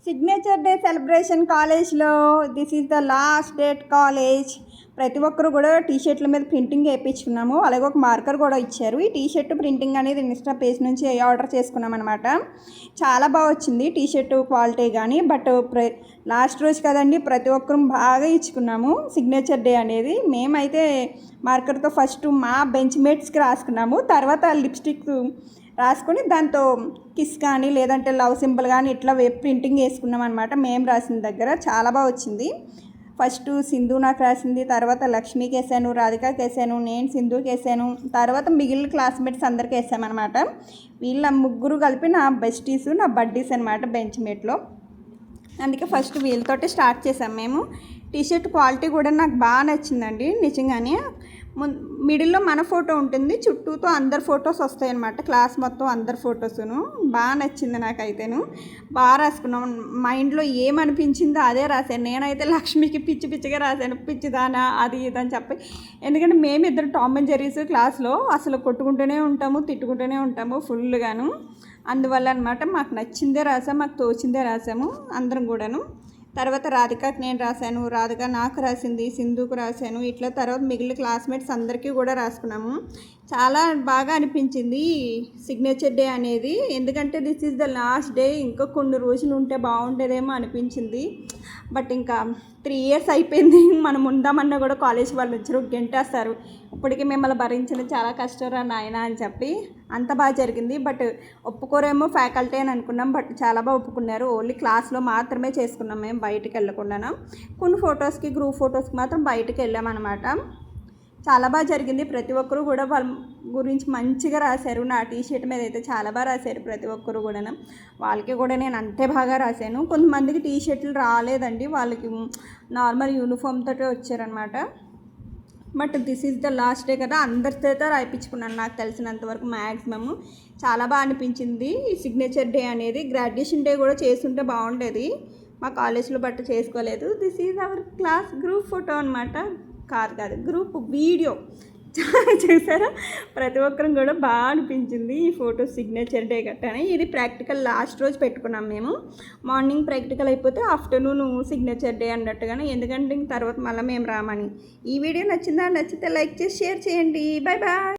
Signature day celebration కాలేజ్లో this is the last date college. ప్రతి ఒక్కరు కూడా టీషర్ట్ల మీద ప్రింటింగ్ వేయించుకున్నాము. అలాగే ఒక మార్కర్ కూడా ఇచ్చారు. ఈ టీషర్ట్ ప్రింటింగ్ అనేది ఇన్స్టా పేజ్ నుంచి ఆర్డర్ చేసుకున్నాం అనమాట. చాలా బాగా వచ్చింది టీషర్ట్ క్వాలిటీ కానీ. బట్ లాస్ట్ రోజు కదండి, ప్రతి ఒక్కరు బాగా ఇచ్చుకున్నాము సిగ్నేచర్ డే అనేది. మేమైతే మార్కర్తో ఫస్ట్ మా బెంచ్ మేట్స్కి రాసుకున్నాము. తర్వాత లిప్స్టిక్ రాసుకొని దాంతో కిస్ కానీ లేదంటే లవ్ సింబల్ కానీ ఇట్లా ప్రింటింగ్ వేసుకున్నాం అనమాట. మేము రాసిన దగ్గర చాలా బాగా వచ్చింది. ఫస్ట్ సింధు నాకు రాసింది, తర్వాత లక్ష్మికి వేసాను, రాధికకి వేసాను, నేను సింధుకి వేసాను, తర్వాత మిగిలిన క్లాస్మేట్స్ అందరికీ వేసామన్నమాట. వీళ్ళ ముగ్గురు కలిపి నా బెస్టీస్, నా బడ్డీస్ అనమాట బెంచ్ మేట్లో. అందుకే ఫస్ట్ వీళ్ళతోటి స్టార్ట్ చేసాం మేము. టీషర్ట్ క్వాలిటీ కూడా నాకు బాగా నచ్చిందండి నిజంగానే. మిడిల్లో మన ఫోటో ఉంటుంది, చుట్టూతో అందరు ఫొటోస్ వస్తాయి అన్నమాట. క్లాస్ మొత్తం అందరు ఫొటోస్ను బాగా నచ్చింది నాకైతేను. బాగా రాసుకున్నాం. మైండ్లో ఏమనిపించిందో అదే రాశాను. నేనైతే లక్ష్మికి పిచ్చి పిచ్చిగా రాశాను, పిచ్చిదానా అది ఇదని చెప్పి. ఎందుకంటే మేమిద్దరు టామ్ అండ్ జెర్రీస్ క్లాస్లో అసలు కొట్టుకుంటూనే ఉంటాము, తిట్టుకుంటూనే ఉంటాము ఫుల్గాను. అందువల్ల అనమాట మాకు నచ్చిందే రాసాము, మాకు తోచిందే రాసాము అందరం కూడాను. తర్వాత రాధికకి నేను రాశాను, రాధిక నాకు రాసింది, సింధుకు రాశాను. ఇట్లా తర్వాత మిగిలిన క్లాస్మేట్స్ అందరికీ కూడా రాసుకున్నాము. చాలా బాగా అనిపించింది సిగ్నేచర్ డే అనేది. ఎందుకంటే this is the last day. ఇంకా కొన్ని రోజులు ఉంటే బాగుండేదేమో అనిపించింది. బట్ ఇంకా 3 years అయిపోయింది. మనం ఉందామన్నా కూడా కాలేజ్ వాళ్ళు వచ్చారు, గెంటేస్తారు. ఇప్పటికీ మిమ్మల్ని భరించడం చాలా కష్టంరా నాయన అని చెప్పి. అంత బాగా జరిగింది. బట్ ఒప్పుకోరేమో ఫ్యాకల్టీ అని అనుకున్నాం. బట్ చాలా బాగా ఒప్పుకున్నారు. ఓన్లీ క్లాస్లో మాత్రమే చేసుకున్నాం మేము, బయటకు వెళ్ళకుండా. కొన్ని ఫొటోస్కి, గ్రూప్ ఫొటోస్కి మాత్రం బయటకు వెళ్ళామన్నమాట. చాలా బాగా జరిగింది. ప్రతి ఒక్కరు కూడా వాళ్ళ గురించి మంచిగా రాశారు. నా టీషర్ట్ మీద అయితే చాలా బాగా రాశారు ప్రతి ఒక్కరు కూడా. వాళ్ళకి కూడా నేను అంతే బాగా రాశాను. కొంతమందికి టీషర్ట్లు రాలేదండి, వాళ్ళకి నార్మల్ యూనిఫామ్ తోటే వచ్చారనమాట. But this is the last day కదా, అందరితో రాయించుకున్నాను నాకు తెలిసినంతవరకు మ్యాక్సిమమ్. చాలా బాగా అనిపించింది ఈ సిగ్నేచర్ డే అనేది. గ్రాడ్యుయేషన్ డే కూడా చేస్తుంటే బాగుండేది, మా కాలేజ్లో బట్ చేసుకోలేదు. This is our class group photo అనమాట. కాదు గ్రూప్ వీడియో చూసారా. ప్రతి ఒక్కరం కూడా బాగా అనిపించింది ఈ ఫోటో సిగ్నేచర్ డే గట్టానే. ఇది ప్రాక్టికల్ లాస్ట్ రోజు పెట్టుకున్నాం మేము. మార్నింగ్ ప్రాక్టికల్ అయిపోతే ఆఫ్టర్నూన్ సిగ్నేచర్ డే అన్నట్టుగానే. ఎందుకంటే తర్వాత మళ్ళీ మేము రామని. ఈ వీడియో నచ్చితే లైక్ చేసి షేర్ చేయండి. Bye bye.